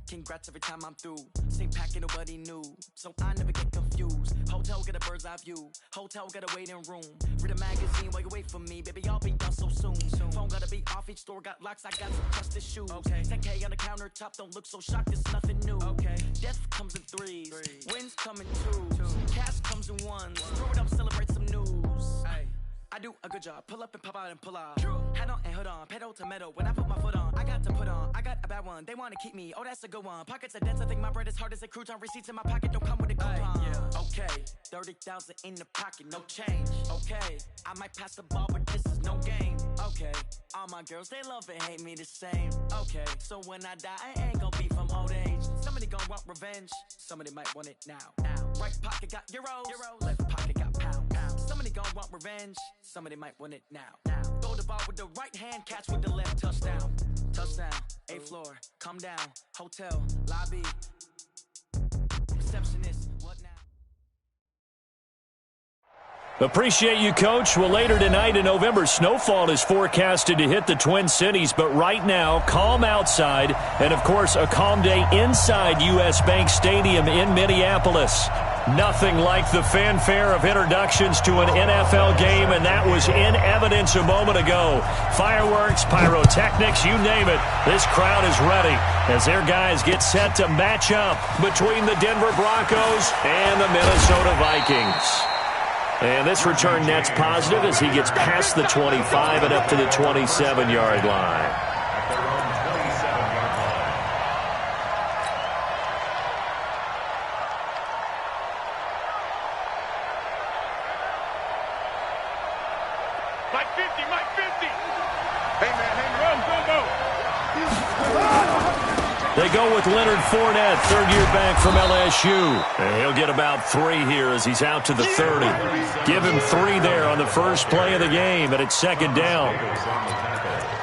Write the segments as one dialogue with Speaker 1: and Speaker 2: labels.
Speaker 1: Congrats every time I'm through. Same packet, nobody knew, so I never get confused. Hotel got a bird's eye view. Hotel got a waiting room. Read a magazine while you wait for me. Baby, I'll be done so soon. Phone gotta be off, each store got locks. I got some trusted shoes. 10K on the countertop, don't look so shocked, it's nothing new. Death comes in threes. Wins come in twos. Cash comes in ones. Throw it up, celebrate some news. I do a good job, pull up and pop out and pull out. Hat on and hood on, pedal to metal. When I put my foot on, I got to put on. I got a bad one, they wanna keep me, oh that's a good one. Pockets are dense, I think my bread is hard as a crouton. Receipts in my pocket don't come with a coupon. Okay, 30,000 in the pocket, no change. Okay, I might pass the ball, but this is no game. Okay, all my girls, they love and hate me the same. Okay, so when I die, I ain't gon' be from old age. Somebody gon' want revenge, somebody might want it now. Right pocket got euros, left pocket got pounds. Somebody gon' want revenge, somebody might want it now. Throw the ball with the right hand, catch with the left, touchdown. Touchdown, 8th floor, come down, hotel, lobby, receptionist, what now?
Speaker 2: Appreciate you, Coach. Well, later tonight in November, snowfall is forecasted to hit the Twin Cities, but right now, calm outside, and of course, a calm day inside U.S. Bank Stadium in Minneapolis. Nothing like the fanfare of introductions to an NFL game, and that was in evidence a moment ago. Fireworks, pyrotechnics, you name it. This crowd is ready as their guys get set to match up between the Denver Broncos and the Minnesota Vikings. And this return net's positive as he gets past the 25 and up to the 27-yard line.
Speaker 3: Mike 50, Mike 50. Hey, man, go.
Speaker 2: They go with Leonard Fournette, third-year back from LSU. And he'll get about 3 here as he's out to the 30. Give him 3 there on the first play of the game, and it's second down.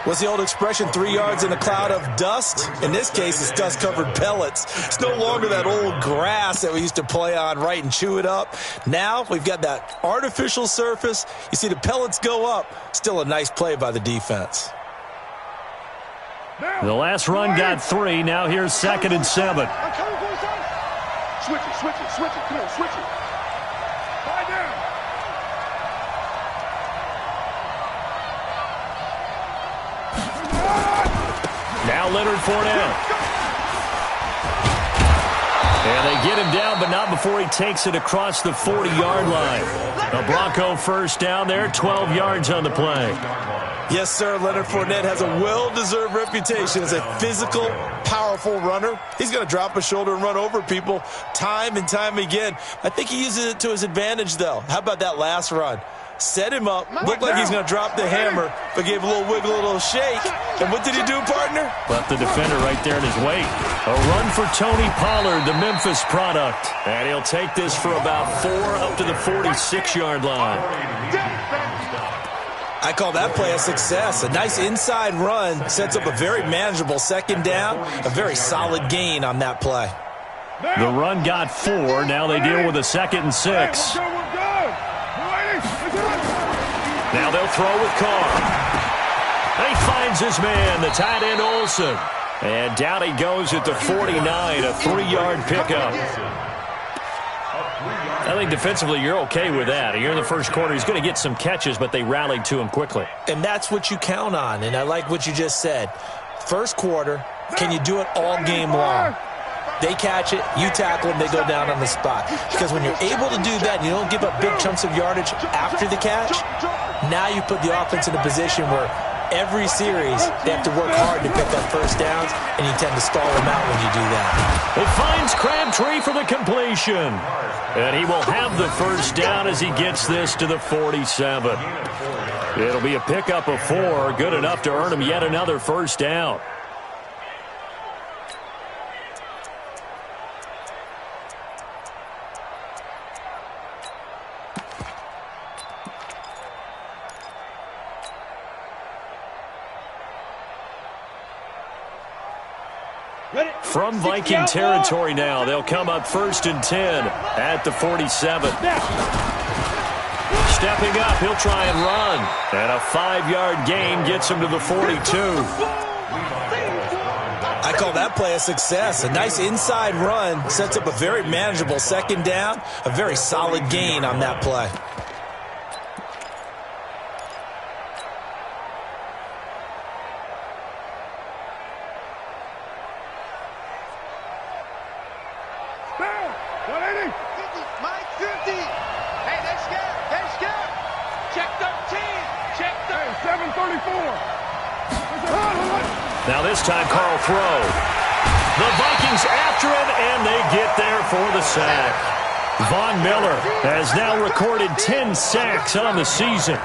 Speaker 4: What's the old expression, 3 yards in a cloud of dust? In this case, it's dust-covered pellets. It's no longer that old grass that we used to play on, right, and chew it up. Now we've got that artificial surface. You see the pellets go up. Still a nice play by the defense.
Speaker 2: The last run got 3. Now here's 2nd and 7.
Speaker 3: Switch it. Come on, switch it. Lie down.
Speaker 2: Now Leonard Fournette. And they get him down, but not before he takes it across the 40-yard line. A Bronco first down there, 12 yards on the play.
Speaker 4: Yes, sir, Leonard Fournette has a well-deserved reputation as a physical, powerful runner. He's going to drop a shoulder and run over people time and time again. I think he uses it to his advantage, though. How about that last run? Set him up, looked like he's going to drop the hammer, but gave a little wiggle, a little shake. And what did he do, partner?
Speaker 2: Left the defender right there in his wake. A run for Tony Pollard, the Memphis product. And he'll take this for about 4 up to the 46-yard line.
Speaker 4: I call that play a success. A nice inside run sets up a very manageable second down. A very solid gain on that play.
Speaker 2: The run got 4. Now they deal with a 2nd and 6. Now they'll throw with Carr. And he finds his man, the tight end Olsen. And down he goes at the 49, a 3-yard pickup. I think defensively you're okay with that. Here in the first quarter, he's going to get some catches, but they rallied to him quickly.
Speaker 4: And that's what you count on, and I like what you just said. First quarter, can you do it all game long? They catch it, you tackle them, they go down on the spot. Because when you're able to do that, you don't give up big chunks of yardage after the catch, now you put the offense in a position where every series they have to work hard to pick up first downs, and you tend to stall them out when you do that.
Speaker 2: It finds Crabtree for the completion. And he will have the first down as he gets this to the 47. It'll be a pickup of 4, good enough to earn him yet another first down. From Viking territory now, they'll come up 1st and 10 at the 47. Stepping up, he'll try and run. And a 5-yard gain gets him to the 42.
Speaker 4: I I call that play a success. A nice inside run sets up a very manageable second down, a very solid gain on that play.
Speaker 2: Now this time, Carl throw. The Vikings after him, and they get there for the sack. Von Miller has now recorded 10 sacks on the season.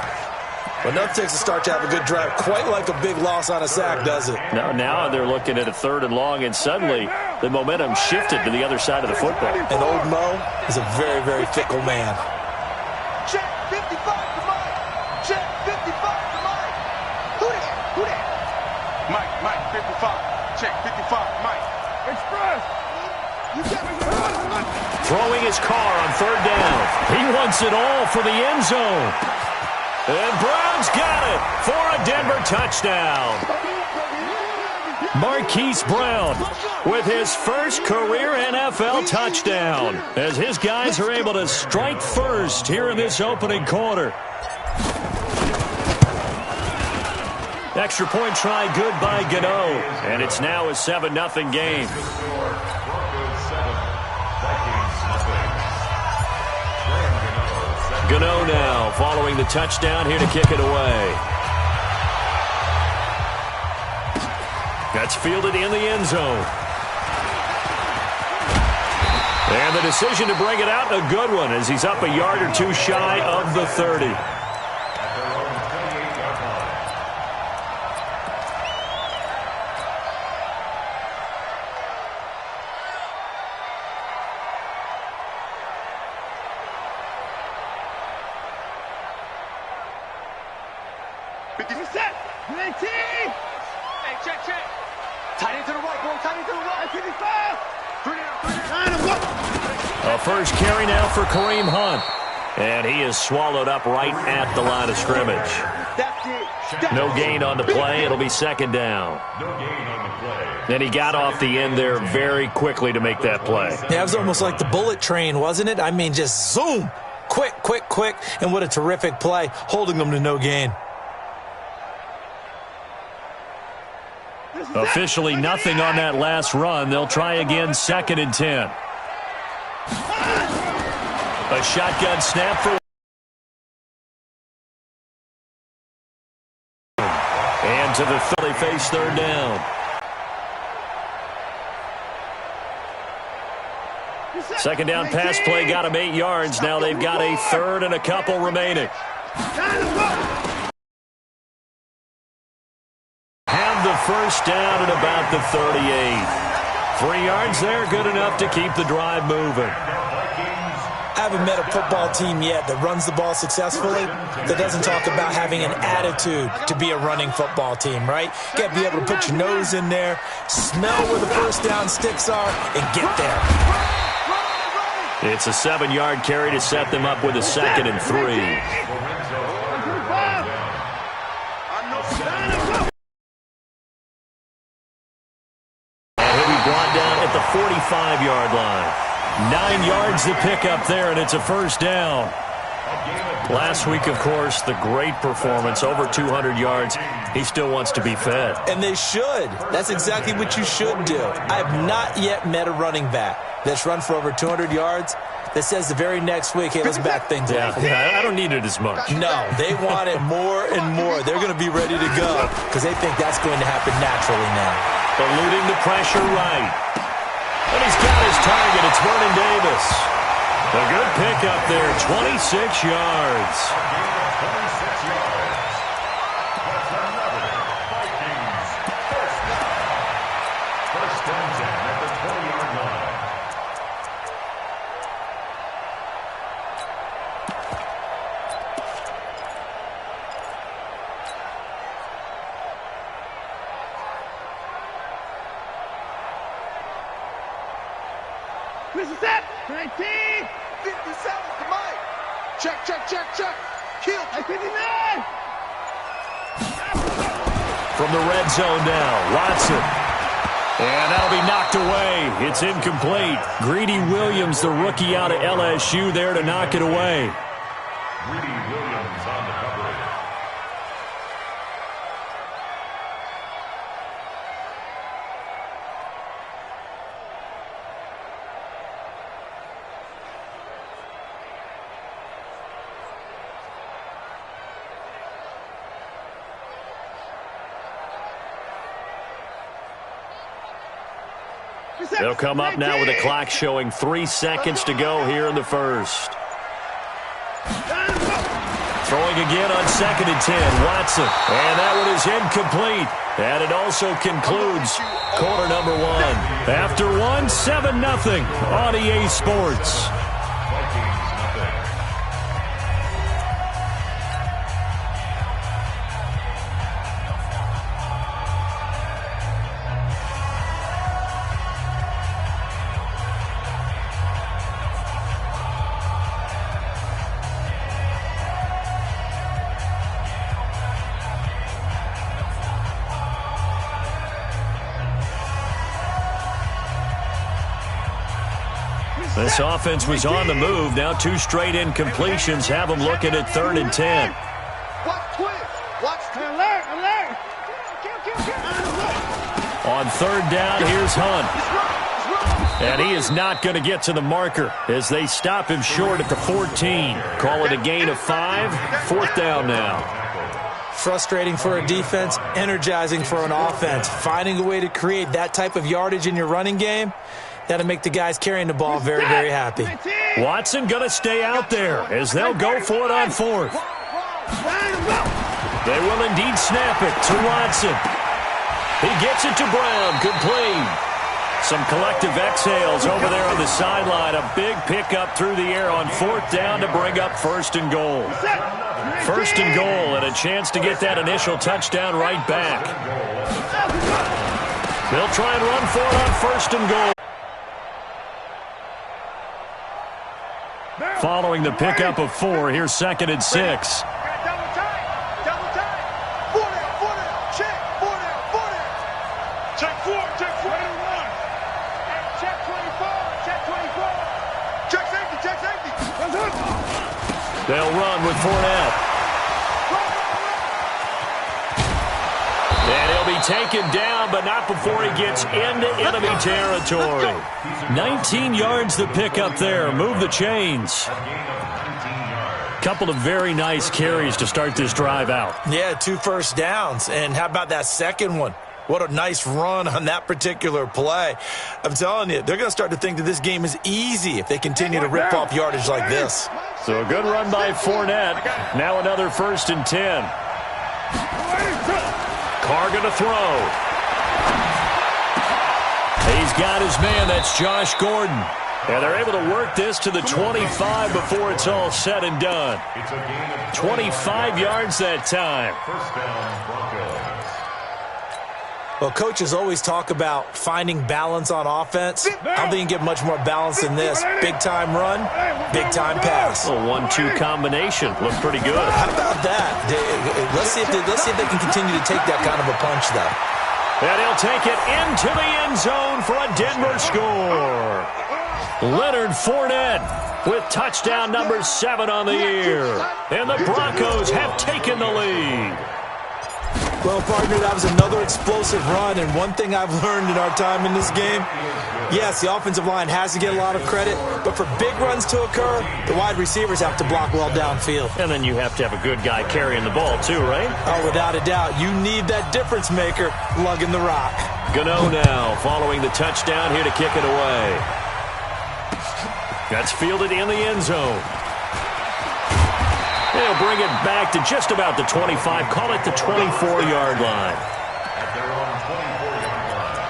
Speaker 4: But enough takes a start to have a good drive. Quite like a big loss on a sack, does it?
Speaker 2: Now they're looking at a 3rd and long, and suddenly the momentum shifted to the other side of the football.
Speaker 4: And old Mo is a very, very fickle man.
Speaker 5: Check 55 to Mike. Check 55 to Mike. Who that?
Speaker 3: Mike, 55. Check 55, Mike. Express.
Speaker 2: Throwing his car on 3rd down. He wants it all for the end zone. And Brown's got it for a Denver touchdown. Marquise Brown with his first career NFL touchdown as his guys are able to strike first here in this opening quarter. Extra point try good by Gano, and it's now a 7-0 game. Gano now following the touchdown here to kick it away. That's fielded in the end zone. And the decision to bring it out, a good one, as he's up a yard or two shy of the 30. A first carry now for Kareem Hunt. And he is swallowed up right at the line of scrimmage. No gain on the play. It'll be 2nd down. And he got off the end there very quickly to make that play.
Speaker 4: Yeah, it was almost like the bullet train, wasn't it? I mean, just zoom. Quick. And what a terrific play, holding them to no gain.
Speaker 2: Officially nothing on that last run. They'll try again, 2nd and 10. A shotgun snap for... And to the Philly face 3rd down. 2nd down pass play got him 8 yards. Now they've got a 3rd and a couple remaining. Have the first down at about the 38. 3 yards there, good enough to keep the drive moving.
Speaker 4: I haven't met a football team yet that runs the ball successfully that doesn't talk about having an attitude to be a running football team, right? You got to be able to put your nose in there, smell where the first down sticks are, and get there.
Speaker 2: It's a 7-yard carry to set them up with a 2nd and 3. And he'll be brought down at the 45-yard line. 9 yards to pick up there, and it's a first down. Last week, of course, the great performance, over 200 yards. He still wants to be fed.
Speaker 4: And they should. That's exactly what you should do. I have not yet met a running back that's run for over 200 yards that says the very next week, hey, let's back things up.
Speaker 2: Yeah, I don't need it as much.
Speaker 4: No, they want it more and more. They're going to be ready to go because they think that's going to happen naturally now.
Speaker 2: Eluding the pressure right. And he's got his target. It's Vernon Davis. A good pickup there, 26 yards.
Speaker 3: First and 10 at the 20-yard line.
Speaker 5: This is it. 19. 57 to Mike. Check. Kill. 59.
Speaker 2: From the red zone now, Watson. And that'll be knocked away. It's incomplete. Greedy Williams, the rookie out of LSU, there to knock it away.
Speaker 3: Greedy Williams on the coverage.
Speaker 2: They'll come up now with a clock showing 3 seconds to go here in the first. Throwing again on 2nd and 10, Watson. And that one is incomplete. And it also concludes quarter number 1. After 1, 7-0 on EA Sports. This offense was on the move. Now 2 straight incompletions have them looking at 3rd and 10. On 3rd down, here's Hunt. And he is not going to get to the marker as they stop him short at the 14. Call it a gain of 5. 4th down now.
Speaker 4: Frustrating for a defense, energizing for an offense. Finding a way to create that type of yardage in your running game, that'll make the guys carrying the ball very, very happy.
Speaker 2: Watson going to stay out there as they'll go for it on 4th. They will indeed snap it to Watson. He gets it to Brown. Complete. Some collective exhales over there on the sideline. A big pickup through the air on 4th down to bring up 1st and goal. 1st and goal and a chance to get that initial touchdown right back. They'll try and run for it on 1st and goal. Following the pickup of 4, here's 2nd and 6. They'll run with Fournette. And he'll be taken down, but not before he gets into enemy territory. 19 yards the pickup there. Move the chains. Couple of very nice carries to start this drive out.
Speaker 4: Yeah, 2 first downs. And how about that second one? What a nice run on that particular play. I'm telling you, they're going to start to think that this game is easy if they continue to rip off yardage like this.
Speaker 2: So a good run by Fournette. Now another 1st and 10. Carr going to throw. He's got his man. That's Josh Gordon. And they're able to work this to the 25 before it's all said and done. 25 yards that time.
Speaker 3: First down, Broncos.
Speaker 4: Well, coaches always talk about finding balance on offense. I don't think you can get much more balance than this. Big-time run, big-time pass.
Speaker 2: A 1-2 combination. Looked pretty good.
Speaker 4: How about that? Let's see if they can continue to take that kind of a punch, though.
Speaker 2: And he'll take it into the end zone for a Denver score. Leonard Fournette with touchdown number 7 on the year. And the Broncos have taken the lead.
Speaker 4: Well, partner, that was another explosive run, and one thing I've learned in our time in this game, yes, the offensive line has to get a lot of credit, but for big runs to occur, the wide receivers have to block well downfield.
Speaker 2: And then you have to have a good guy carrying the ball, too, right?
Speaker 4: Oh, without a doubt. You need that difference maker lugging the rock.
Speaker 2: Gano now following the touchdown here to kick it away. That's fielded in the end zone. They'll bring it back to just about the 25. Call it the 24-yard line.
Speaker 3: At their own 24-yard line.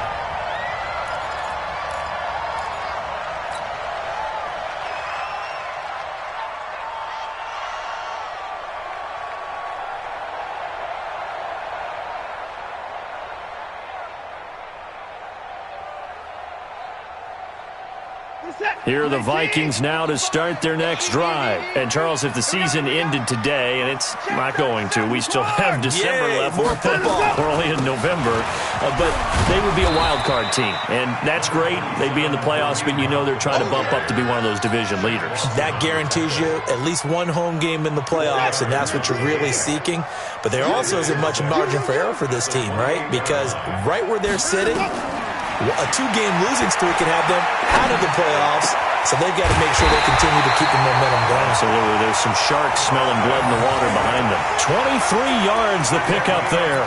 Speaker 2: Here are the Vikings now to start their next drive. And, Charles, if the season ended today, and it's not going to, we still have December left.
Speaker 4: More football.
Speaker 2: We're only in November. But they would be a wild card team. And that's great. They'd be in the playoffs, but you know they're trying to bump up to be one of those division leaders.
Speaker 4: That guarantees you at least one home game in the playoffs, and that's what you're really seeking. But there also isn't much margin for error for this team, right? Because right where they're sitting, a 2-game losing streak can have them out of the playoffs, so they've got to make sure they continue to keep the momentum going.
Speaker 2: Absolutely. There's some sharks smelling blood in the water behind them. 23 yards the pickup there.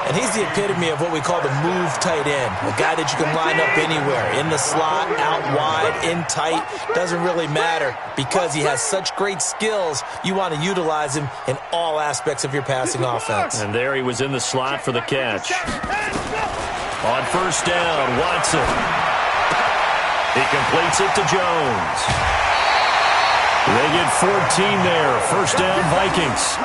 Speaker 4: And he's the epitome of what we call the move tight end, a guy that you can line up anywhere, in the slot, out wide, in tight, doesn't really matter because he has such great skills. You want to utilize him in all aspects of your passing offense.
Speaker 2: And there he was in the slot for the catch. On first down, Watson. He completes it to Jones. They get 14 there. First down, Vikings.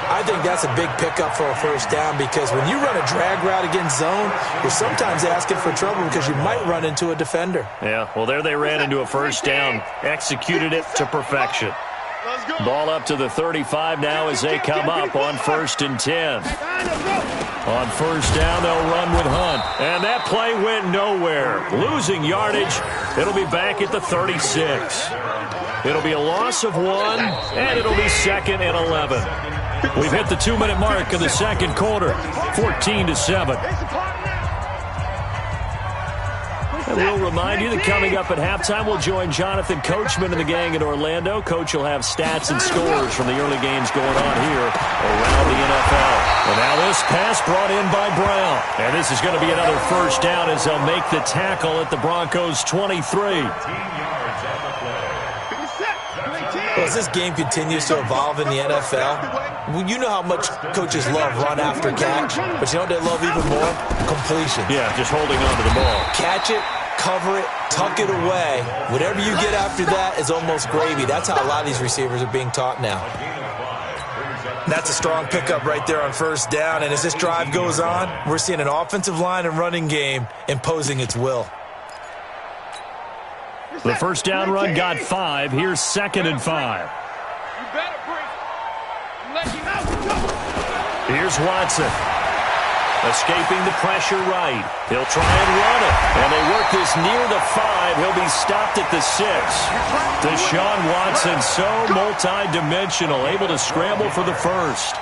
Speaker 4: I think that's a big pickup for a first down because when you run a drag route against zone, you're sometimes asking for trouble because you might run into a defender.
Speaker 2: Yeah, well, there they ran into a first down. Executed it to perfection. Ball up to the 35 now as they come up on 1st and 10. On first down, they'll run with Hunt. And that play went nowhere. Losing yardage. It'll be back at the 36. It'll be a loss of 1, and it'll be 2nd and 11. We've hit the 2-minute mark of the second quarter, 14-7. And we'll remind you that coming up at halftime, we'll join Jonathan Coachman and the gang in Orlando. Coach will have stats and scores from the early games going on here around the NFL. And now this pass brought in by Brown. And this is going to be another first down as they'll make the tackle at the Broncos' 23.
Speaker 4: As this game continues to evolve in the NFL, you know how much coaches love run after catch, but you know what they love even more? Completion.
Speaker 2: Yeah, just holding on to the ball.
Speaker 4: Catch it, cover it, tuck it away. Whatever you get after that is almost gravy. That's how a lot of these receivers are being taught now. That's a strong pickup right there on first down, and as this drive goes on, we're seeing an offensive line and running game imposing its will.
Speaker 2: The first down run got 5. Here's 2nd and 5. Here's Watson. Escaping the pressure right. He'll try and run it. And they work this near the 5. He'll be stopped at the 6. Deshaun Watson, so multi-dimensional, able to scramble for the first.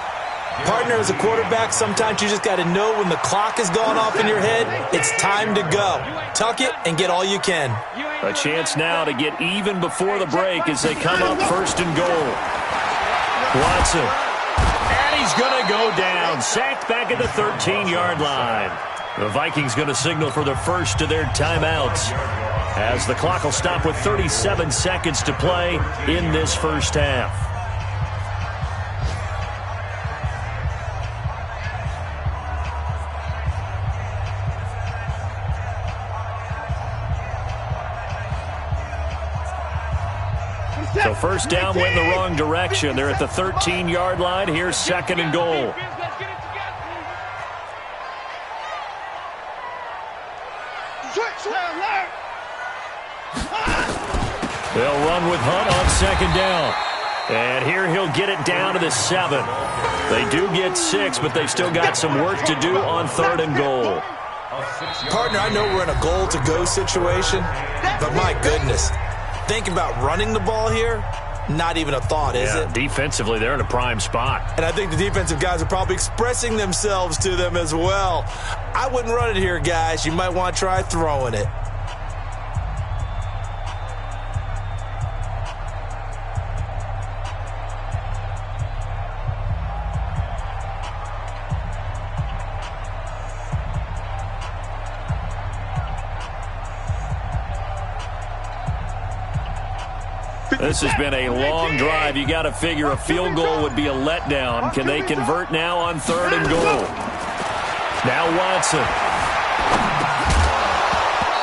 Speaker 4: Partner, as a quarterback, sometimes you just got to know when the clock has gone off in your head, it's time to go. Tuck it and get all you can.
Speaker 2: A chance now to get even before the break as they come up 1st and goal. Watson. And he's going to go down. Sacked back at the 13-yard line. The Vikings going to signal for the first of their timeouts as the clock will stop with 37 seconds to play in this first half. So first down went in the wrong direction. They're at the 13-yard line. Here's 2nd and goal. They'll run with Hunt on 2nd down. And here he'll get it down to the 7. They do get 6, but they've still got some work to do on 3rd and goal.
Speaker 4: Partner, I know we're in a goal-to-go situation, but my goodness. Think about running the ball here, not even a thought, is it?
Speaker 2: Defensively, they're in a prime spot.
Speaker 4: And I think the defensive guys are probably expressing themselves to them as well. I wouldn't run it here, guys. You might want to try throwing it.
Speaker 2: This has been a long drive. You got to figure a field goal would be a letdown. Can they convert now on 3rd and goal? Now Watson.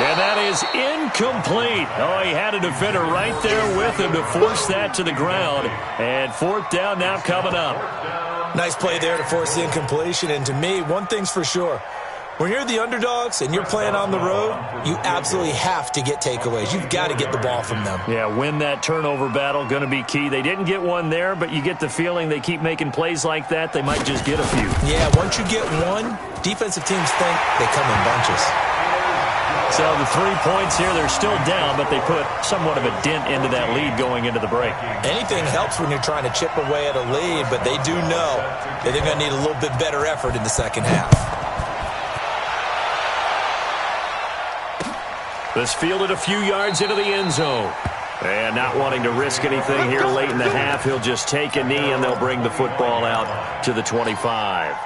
Speaker 2: And that is incomplete. Oh, he had a defender right there with him to force that to the ground. And 4th down now coming up.
Speaker 4: Nice play there to force the incompletion. And to me, one thing's for sure. When you're the underdogs and you're playing on the road, you absolutely have to get takeaways. You've got to get the ball from them.
Speaker 2: Yeah, win that turnover battle, going to be key. They didn't get one there, but you get the feeling they keep making plays like that, they might just get a few.
Speaker 4: Yeah, once you get one, defensive teams think they come in bunches.
Speaker 2: So the 3 points here, they're still down, but they put somewhat of a dent into that lead going into the break.
Speaker 4: Anything helps when you're trying to chip away at a lead, but they do know that they're going to need a little bit better effort in the second half.
Speaker 2: This fielded a few yards into the end zone. And not wanting to risk anything here late in the half, he'll just take a knee and they'll bring the football out to the 25.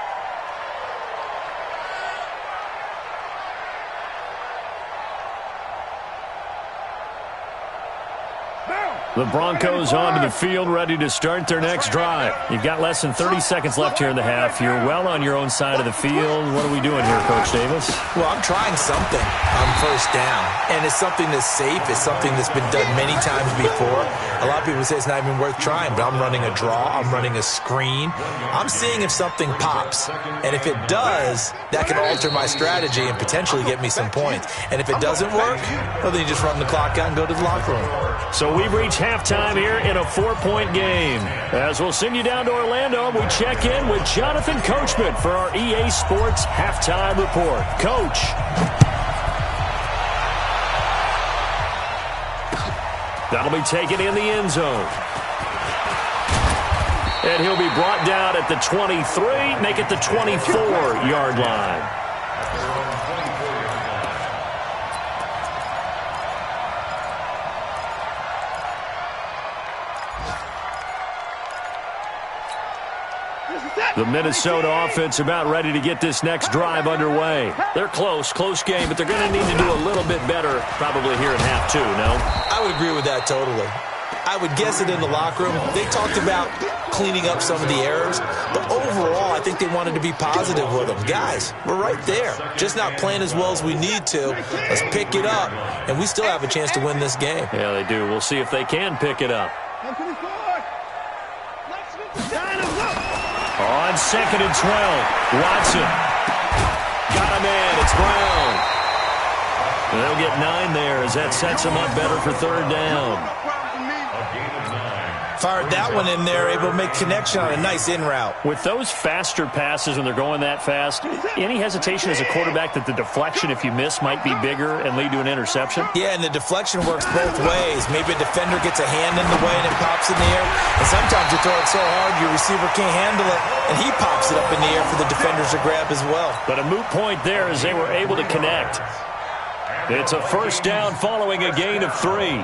Speaker 2: The Broncos onto the field, ready to start their next drive. You've got less than 30 seconds left here in the half. You're well on your own side of the field. What are we doing here, Coach Davis?
Speaker 4: Well, I'm trying something on first down, and it's something that's safe. It's something that's been done many times before. A lot of people say it's not even worth trying, but I'm running a draw. I'm running a screen. I'm seeing if something pops, and if it does, that can alter my strategy and potentially get me some points. And if it doesn't work, well, then you just run the clock out and go to the locker room.
Speaker 2: So we've reached halftime here in a 4-point game. As we'll send you down to Orlando, we check in with Jonathan Coachman for our EA Sports Halftime Report. Coach. That'll be taken in the end zone. And he'll be brought down at the 23, make it the 24-yard line. The Minnesota offense about ready to get this next drive underway. They're close game, but they're going to need to do a little bit better probably here in half two, no?
Speaker 4: I would agree with that totally. I would guess it in the locker room. They talked about cleaning up some of the errors, but overall, I think they wanted to be positive with them. Guys, we're right there. Just not playing as well as we need to. Let's pick it up, and we still have a chance to win this game.
Speaker 2: Yeah, they do. We'll see if they can pick it up. On 2nd and 12, Watson. Got a man, it's Brown. And they'll get 9 there as that sets them up better for third down.
Speaker 4: Fired that one in there, able to make connection on a nice in route.
Speaker 2: With those faster passes when they're going that fast, any hesitation as a quarterback that the deflection, if you miss, might be bigger and lead to an interception?
Speaker 4: Yeah, and the deflection works both ways. Maybe a defender gets a hand in the way and it pops in the air. And sometimes you throw it so hard your receiver can't handle it, and he pops it up in the air for the defenders to grab as well.
Speaker 2: But a moot point there as they were able to connect. It's a first down following a gain of 3.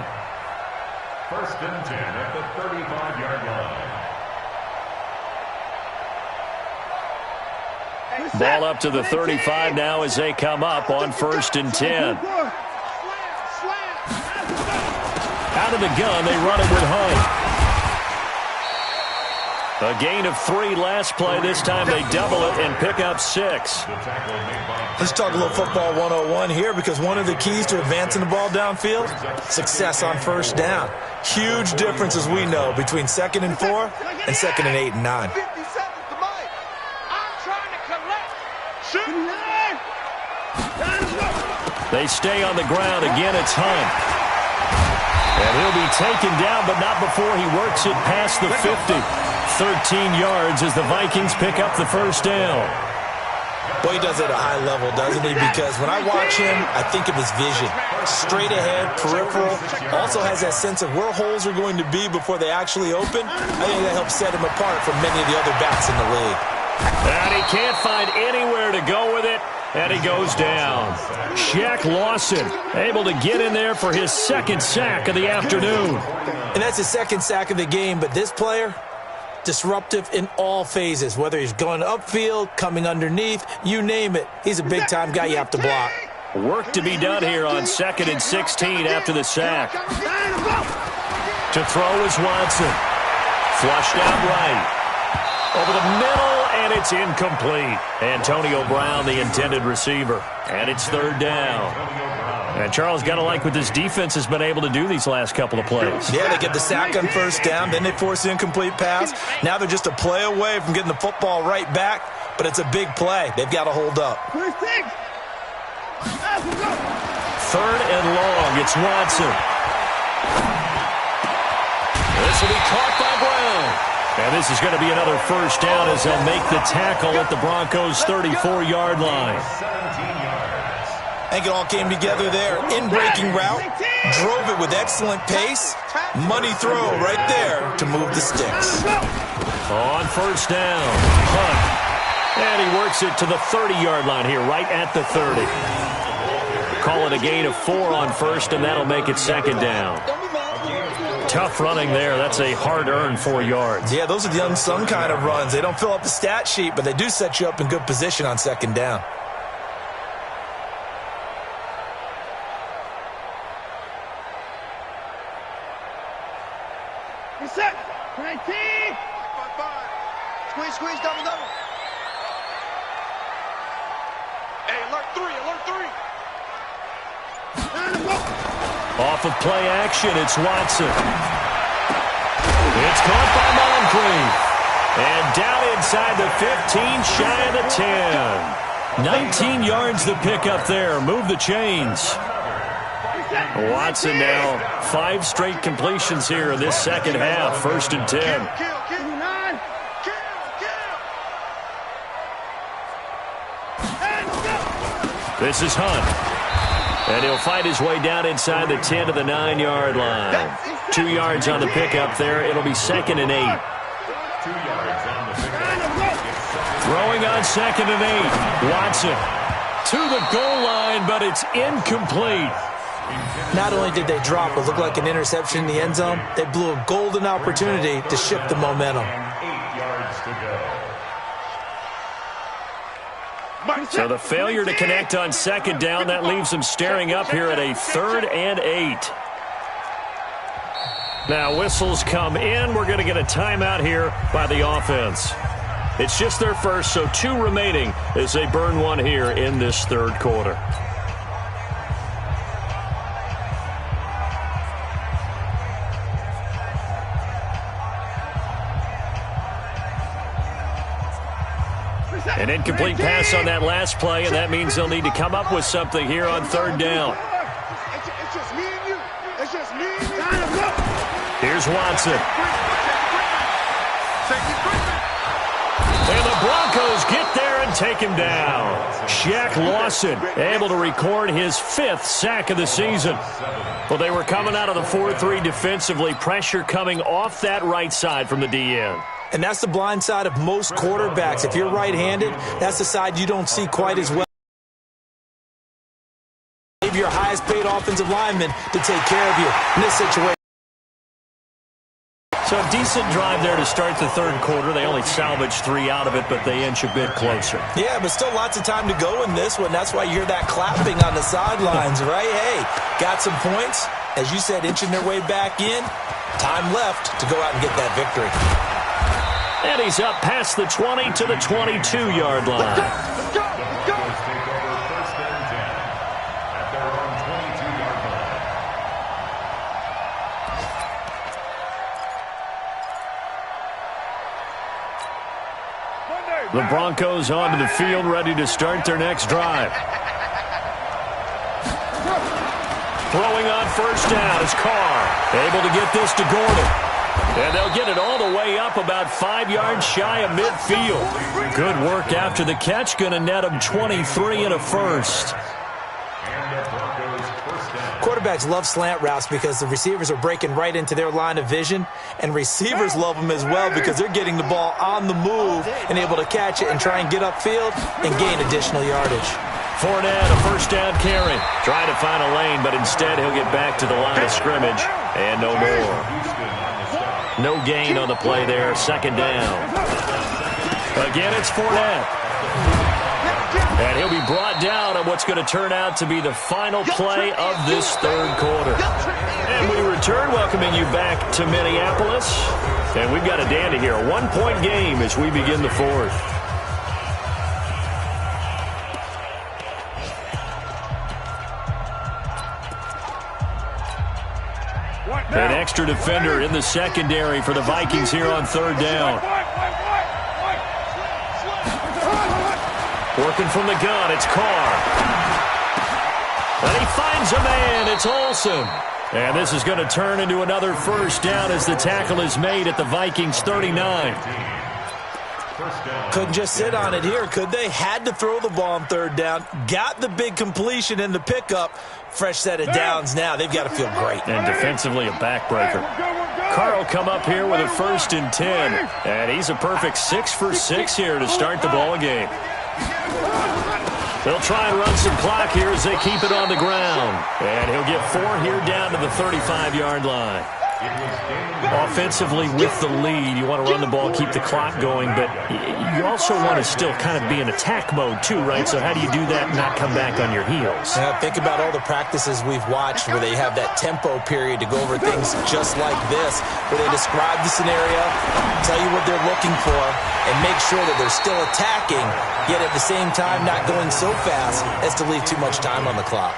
Speaker 6: First and 10 at the 35-yard line.
Speaker 2: Ball up to the 35 now as they come up on 1st and 10. Out of the gun, they run it with Hunt. A gain of 3 last play. This time they double it and pick up 6.
Speaker 4: Let's talk a little football 101 here, because one of the keys to advancing the ball downfield, success on first down. Huge difference, as we know, between 2nd and 4 and 2nd and 8 and 9.
Speaker 2: They stay on the ground. Again, it's Hunt. And he'll be taken down, but not before he works it past the 50. 13 yards as the Vikings pick up the first down.
Speaker 4: Boy, he does it at a high level, doesn't he? Because when I watch him, I think of his vision. Straight ahead, peripheral. Also has that sense of where holes are going to be before they actually open. I think that helps set him apart from many of the other backs in the league.
Speaker 2: And he can't find anywhere to go with it. And he goes down. Shaq Lawson able to get in there for his 2nd sack of the afternoon.
Speaker 4: And that's his 2nd sack of the game, but this player, disruptive in all phases, whether he's going upfield, coming underneath, you name it. He's a big-time guy you have to block.
Speaker 2: Work to be done here on 2nd and 16 after the sack. To throw is Watson. Flushed out right. Over the middle, and it's incomplete. Antonio Brown, the intended receiver. And it's 3rd down. And Charles, got to like what this defense has been able to do these last couple of plays.
Speaker 4: Yeah, they get the sack on first down, then they force the incomplete pass. Now they're just a play away from getting the football right back but it's a big play. They've got to hold up.
Speaker 2: 3rd and long. It's Watson. This will be caught by Brown. And this is going to be another first down as they'll make the tackle at the Broncos' 34-yard line.
Speaker 6: 17 yards.
Speaker 4: I think it all came together there. In-breaking route, drove it with excellent pace. Money throw right there to move the sticks.
Speaker 2: On first down, Hunt. And he works it to the 30-yard line here, right at the 30. Call it a gain of 4 on first, and that'll make it second down. Tough running there. That's a hard-earned 4 yards.
Speaker 4: Yeah, those are the unsung kind of runs. They don't fill up the stat sheet, but they do set you up in good position on second down.
Speaker 5: Reset. 19. Squeeze, double.
Speaker 3: Hey, alert 3.
Speaker 2: Off of play action, it's Watson. It's caught by Moncrief. And down inside the 15, shy of the 10. 19 yards the pickup there. Move the chains. Watson now 5 straight completions here in this second half. 1st and 10. This is Hunt. And he'll fight his way down inside the 10 to the 9-yard line. 2 yards on the pickup there. It'll be 2nd and 8.
Speaker 6: 2 yards on the pickup.
Speaker 2: Throwing on 2nd and 8. Watson to the goal line, but it's incomplete.
Speaker 4: Not only did they drop what looked like an interception in the end zone, they blew a golden opportunity to shift the momentum.
Speaker 6: 8 yards to go.
Speaker 2: So the failure to connect on second down, that leaves them staring up here at a 3rd and 8. Now whistles come in. We're going to get a timeout here by the offense. It's just their first, so 2 remaining as they burn 1 here in this 3rd quarter. An incomplete pass on that last play, and that means they'll need to come up with something here on 3rd down.
Speaker 5: It's just me and you. It's just me and you.
Speaker 2: Here's Watson. And the Broncos get there and take him down. Shaq Lawson able to record his 5th sack of the season. Well, they were coming out of the 4-3 defensively. Pressure coming off that right side from the DN.
Speaker 4: And that's the blind side of most quarterbacks. If you're right-handed, that's the side you don't see quite as well. Maybe your highest-paid offensive lineman to take care of you in this situation.
Speaker 2: So a decent drive there to start the 3rd quarter. They only salvaged 3 out of it, but they inch a bit closer.
Speaker 4: Yeah, but still lots of time to go in this one. That's why you hear that clapping on the sidelines, right? Hey, got some points. As you said, inching their way back in. Time left to go out and get that victory.
Speaker 2: And he's up past the 20 to the 22-yard line.
Speaker 6: Let's take over 1st and 10 at their own 22-yard line.
Speaker 2: The Broncos onto the field, ready to start their next drive. Throwing on first down is Carr. Able to get this to Gordon. And they'll get it all the way up about 5 yards shy of midfield. Good work after the catch. Going to net them 23 and a first.
Speaker 4: Quarterbacks love slant routes because the receivers are breaking right into their line of vision, and receivers love them as well because they're getting the ball on the move and able to catch it and try and get upfield and gain additional yardage.
Speaker 2: Fournette, a first down carry. Trying to find a lane, but instead he'll get back to the line of scrimmage and no more. No gain on the play there. 2nd down. Again, it's Fournette. And he'll be brought down on what's going to turn out to be the final play of this 3rd quarter. And we return, welcoming you back to Minneapolis. And we've got a dandy here. A 1-point game as we begin the 4th. An extra defender in the secondary for the Vikings here on 3rd down. Working from the gun, it's Carr. And he finds a man, it's Olsen. And this is going to turn into another first down as the tackle is made at the Vikings 39.
Speaker 4: Couldn't just sit on it here, could they? Had to throw the ball on third down. Got the big completion in the pickup. Fresh set of downs now. They've got to feel great.
Speaker 2: And defensively, a backbreaker. Carr will come up here with a 1st and 10. And he's a perfect 6 for 6 here to start the ball game. They'll try and run some clock here as they keep it on the ground. And he'll get 4 here down to the 35-yard line. Offensively with the lead, you want to run the ball, keep the clock going, but you also want to still kind of be in attack mode too, right? So how do you do that and not come back on your heels?
Speaker 4: Yeah, think about all the practices we've watched where they have that tempo period to go over things just like this, where they describe the scenario, tell you what they're looking for, and make sure that they're still attacking, yet at the same time not going so fast as to leave too much time on the clock.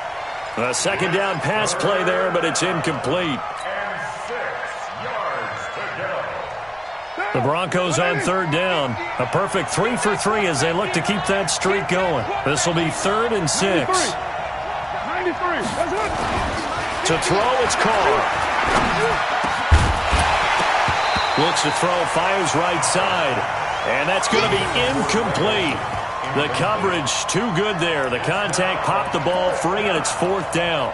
Speaker 2: A second down pass play there, but it's incomplete. The Broncos on third down. A perfect 3 for 3 as they look to keep that streak going. This will be 3rd and 6.
Speaker 3: 93. That's it.
Speaker 2: To throw, it's Carr. Looks to throw, fires right side. And that's going to be incomplete. The coverage too good there. The contact popped the ball free, and it's 4th down.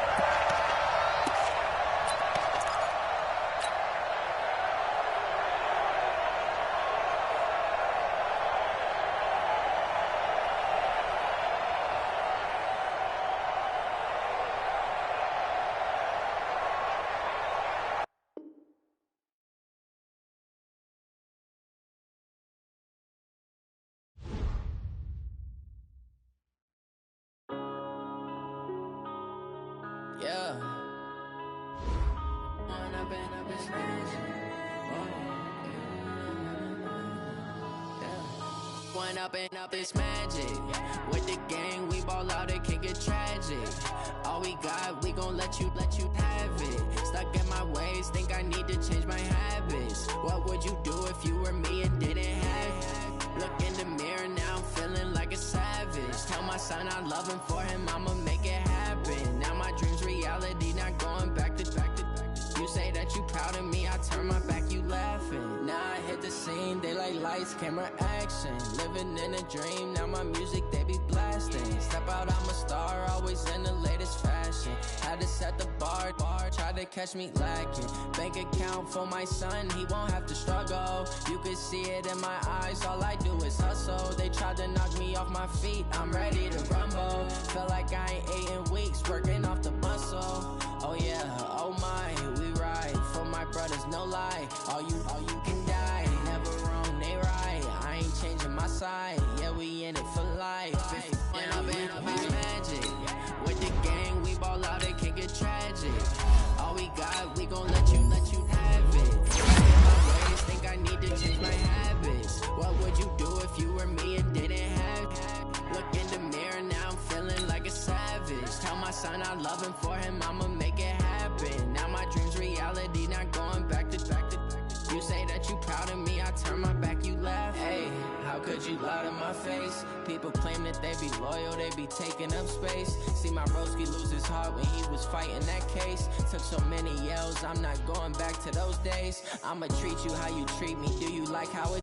Speaker 1: Yeah. One up and up, it's magic. With the gang, we ball out, it can get tragic. All we got, we gon' let you have it. Stuck in my ways, think I need to change my habits. What would you do if you were me and didn't have it? Look in the mirror, now I'm feeling like a savage. Tell my son I love him, for him I'ma make it happen. Now my dream's reality, not going back to. You say that you proud of me, I turn my back, you laughing. Now I hit the scene, they like lights, camera, action. Living in a dream, now my music, they be blasting. Step out, I'm a star, always in the latest fashion. Had to set the bar, try to catch me lacking. Bank account for my son, he won't have to struggle. You can see it in my eyes, all I do is hustle. They tried to knock me off my feet, I'm ready to rumble. Feel like I ain't ate in weeks, working off the muscle. Oh yeah, oh my, we ride for my brothers, no lie. All you can die, never wrong, they right. I ain't changing my side, yeah, we in it for life. When I've been magic, with the gang, we ball out, it can get tragic. All we got, we gon' let you have it. In my ways, think I need to change my habits. What would you do if you were me and didn't have it? Look in the mirror, now I'm feeling like a savage. Tell my son I love him, for him I'ma make it happen. Now my dream's reality, not going back to. You say that you proud of me, I turn my back, you laugh. Hey, how could you lie to my face? People claim that they be loyal, they be taking up space. See my broski lose his heart when he was fighting that case. Took so many yells, I'm not going back to those days. I'ma treat you how you treat me, do you like how it